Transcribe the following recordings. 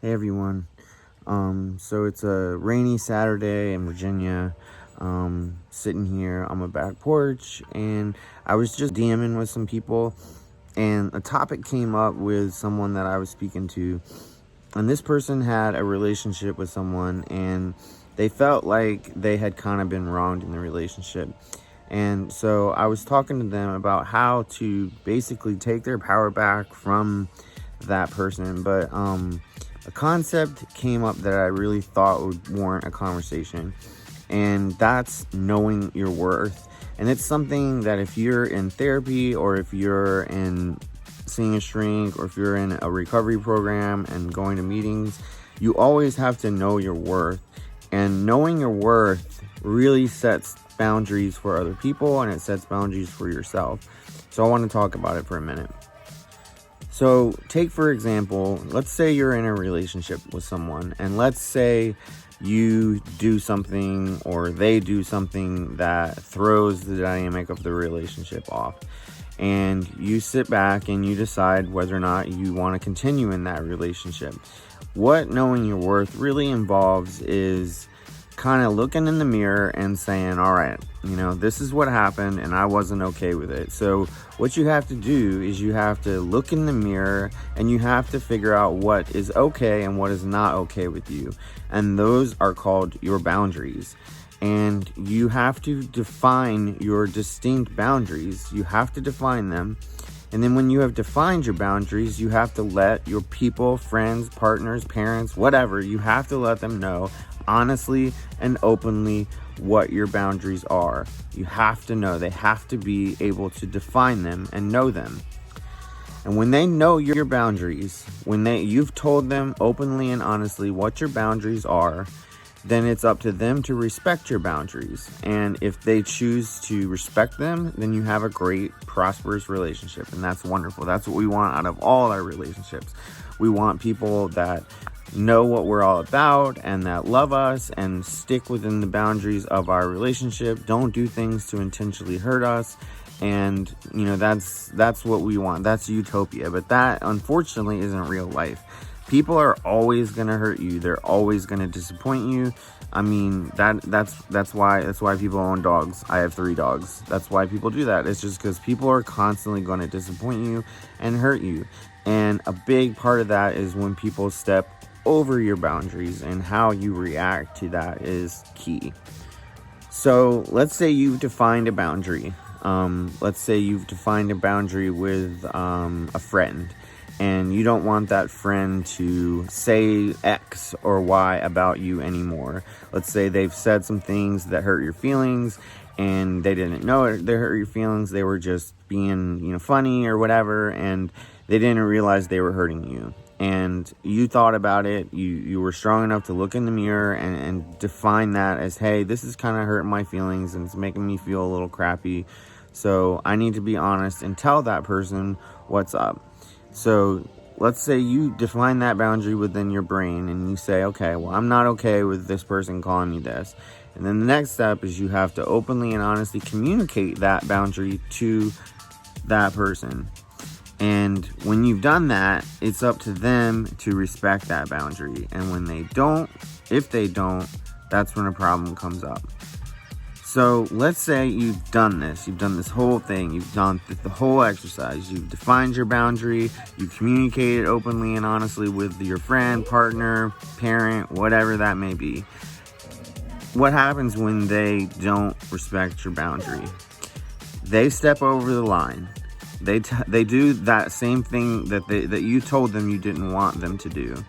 Hey everyone. So it's a rainy Saturday in Virginia. Sitting here on my back porch, and I was just DMing with some people, and a topic came up with someone that I was speaking to, and this person had a relationship with someone, and they felt like they had kind of been wronged in the relationship. And so I was talking to them about how to basically take their power back from that person. But a concept came up that I really thought would warrant a conversation, and that's knowing your worth. And it's something that if you're in therapy, or if you're in seeing a shrink, or if you're in a recovery program and going to meetings, you always have to know your worth. And knowing your worth really sets boundaries for other people, and it sets boundaries for yourself. So I want to talk about it for a minute. So take, for example, let's say you're in a relationship with someone, and let's say you do something or they do something that throws the dynamic of the relationship off. And you sit back and you decide whether or not you want to continue in that relationship. What knowing your worth really involves is kind of looking in the mirror and saying, all right, this is what happened and I wasn't okay with it. So what you have to do is you have to look in the mirror and you have to figure out what is okay and what is not okay with you. And those are called your boundaries. And you have to define your distinct boundaries. You have to define them. And then when you have defined your boundaries, you have to let your people, friends, partners, parents, whatever, you have to let them know honestly and openly what your boundaries are. You have to know. They have to be able to define them and know them. And when they know your boundaries, when you've told them openly and honestly what your boundaries are, then it's up to them to respect your boundaries. And if they choose to respect them, then you have a great, prosperous relationship. And that's wonderful. That's what we want out of all our relationships. We want people that know what we're all about and that love us and stick within the boundaries of our relationship. Don't do things to intentionally hurt us. And, that's what we want. That's utopia. But that, unfortunately, isn't real life. People are always going to hurt you. They're always going to disappoint you. I mean, that's why people own dogs. I have 3 dogs. That's why people do that. It's just because people are constantly going to disappoint you and hurt you. And a big part of that is when people step over your boundaries, and how you react to that is key. So let's say you've defined a boundary. Let's say you've defined a boundary with a friend, and you don't want that friend to say X or Y about you anymore. Let's say they've said some things that hurt your feelings, and they didn't know it, they hurt your feelings. They were just being, funny or whatever, and they didn't realize they were hurting you. And you thought about it. You were strong enough to look in the mirror and define that as, hey, this is kind of hurting my feelings and it's making me feel a little crappy. So I need to be honest and tell that person what's up. So let's say you define that boundary within your brain and you say, okay, well, I'm not okay with this person calling me this. And then the next step is you have to openly and honestly communicate that boundary to that person. And when you've done that, it's up to them to respect that boundary. And when they don't, if they don't, that's when a problem comes up. So let's say you've done this whole thing, you've done the whole exercise, you've defined your boundary, you communicated openly and honestly with your friend, partner, parent, whatever that may be. What happens when they don't respect your boundary? They step over the line. They do that same thing that you told them you didn't want them to do.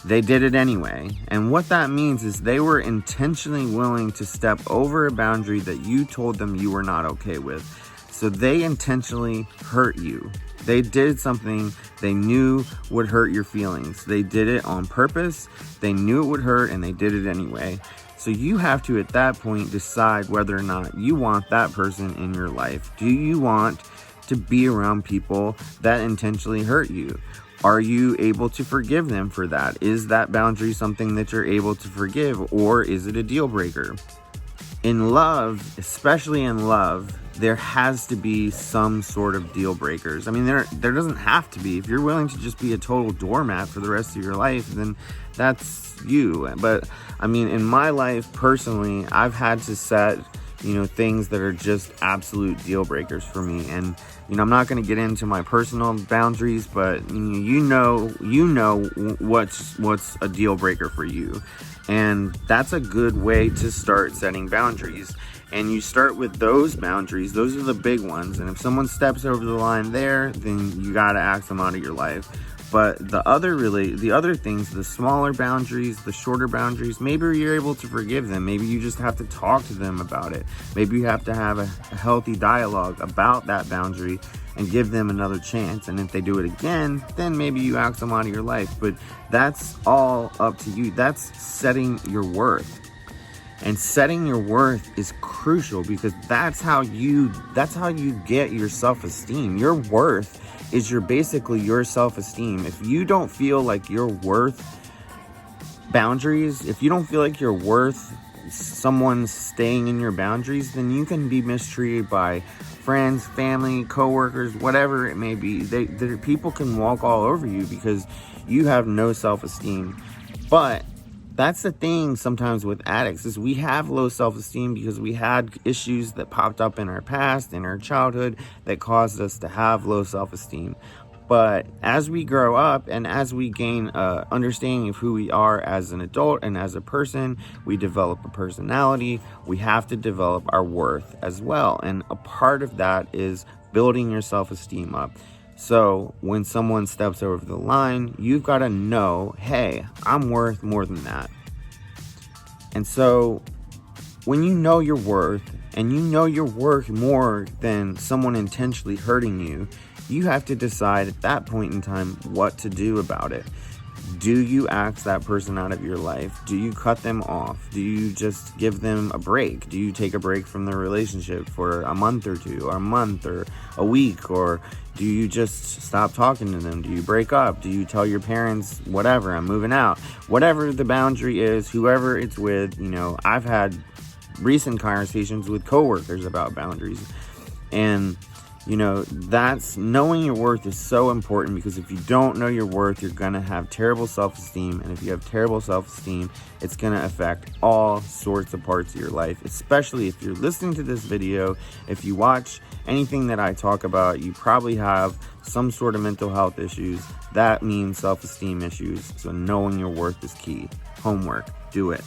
They did it anyway. And what that means is they were intentionally willing to step over a boundary that you told them you were not okay with. So they intentionally hurt you. They did something they knew would hurt your feelings. They did it on purpose. They knew it would hurt, and they did it anyway. So you have to, at that point, decide whether or not you want that person in your life. Do you want to be around people that intentionally hurt you? Are you able to forgive them for that? Is that boundary something that you're able to forgive, or is it a deal breaker? In love, especially in love, there has to be some sort of deal breakers. I mean, there doesn't have to be. If you're willing to just be a total doormat for the rest of your life, then that's you. But I mean, in my life personally, I've had to set, things that are just absolute deal breakers for me. And I'm not going to get into my personal boundaries, but you know what's a deal breaker for you. And that's a good way to start setting boundaries. And you start with those boundaries. Those are the big ones. And if someone steps over the line there, then you got to ask them out of your life. But the other things, the smaller boundaries, the shorter boundaries, maybe you're able to forgive them. Maybe you just have to talk to them about it. Maybe you have to have a healthy dialogue about that boundary and give them another chance. And if they do it again, then maybe you ask them out of your life. But that's all up to you. That's setting your worth. And setting your worth is crucial, because that's how you get your self-esteem. Your worth is basically your self-esteem. If you don't feel like you're worth boundaries, if you don't feel like you're worth someone staying in your boundaries, then you can be mistreated by friends, family, coworkers, whatever it may be. People can walk all over you because you have no self-esteem. But that's the thing sometimes with addicts, is we have low self-esteem because we had issues that popped up in our past, in our childhood, that caused us to have low self-esteem. But as we grow up and as we gain understanding of who we are as an adult and as a person, we develop a personality. We have to develop our worth as well. And a part of that is building your self-esteem up. So when someone steps over the line, you've got to know, hey, I'm worth more than that. And so when you know your worth, and you know you're worth more than someone intentionally hurting you, you have to decide at that point in time what to do about it. Do you ask that person out of your life? Do you cut them off? Do you just give them a break? Do you take a break from the relationship for a month or two, or a month or a week? Or do you just stop talking to them? Do you break up? Do you tell your parents, whatever, I'm moving out? Whatever the boundary is, whoever it's with, I've had recent conversations with coworkers about boundaries. And that's knowing your worth is so important, because if you don't know your worth, you're going to have terrible self-esteem. And if you have terrible self-esteem, it's going to affect all sorts of parts of your life, especially if you're listening to this video. If you watch anything that I talk about, you probably have some sort of mental health issues. That means self-esteem issues. So knowing your worth is key. Homework. Do it.